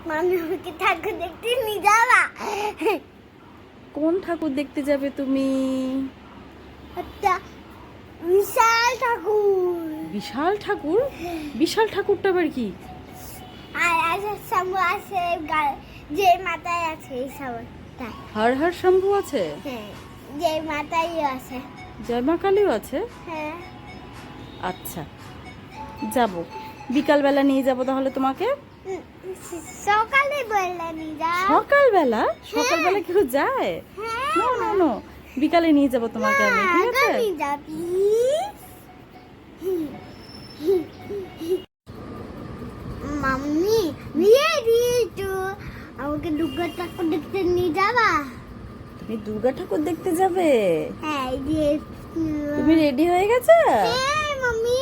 মাম্মিকে ঠাকুর দেখতে নিয়ে যাবা? কোন ঠাকুর দেখতে যাবে তুমি? একটা বিশাল ঠাকুর। বিশাল ঠাকুর? বিশাল ঠাকুরটা আবার কি? আর আছে শম্ভু আছে, যে মাথায় আছে এই সবটা। হর হর শম্ভু আছে? হ্যাঁ, যে মাথায় আছে। জয় মা কালীও আছে? হ্যাঁ। আচ্ছা, যাব, বিকালবেলা নিয়ে যাব তাহলে তোমাকে। সকালে বললে নিয়ে যাও। সকালবেলা? সকালবেলা কেউ যায়? হ্যাঁ। নো নো নো, বিকালে নিয়ে যাব তোমাকে আমি, ঠিক আছে? নিয়ে যাও প্লিজ। মাম্মি বিয়ে দিয়েছো, আমাকে দুর্গা ঠাকুর দেখতে নিয়ে যাবা? তুমি দুর্গা ঠাকুর দেখতে যাবে? হ্যাঁ, দিয়ে তুমি রেডি হয়ে গেছো? হ্যাঁ মাম্মি,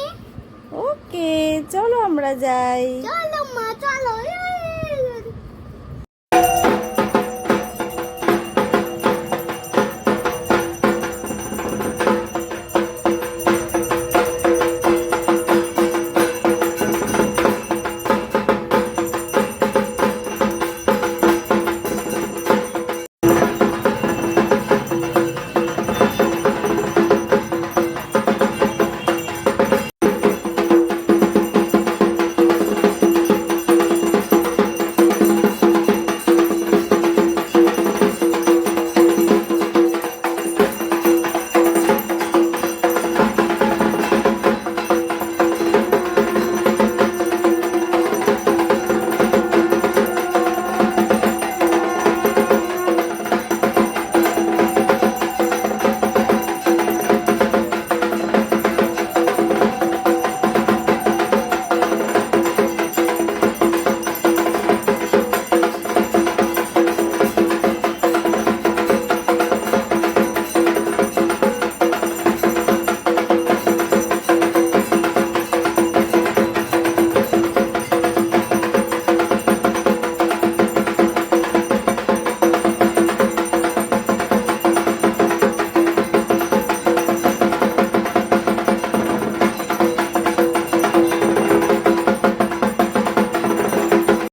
ওকে, চলো আমরা যাই। চলো।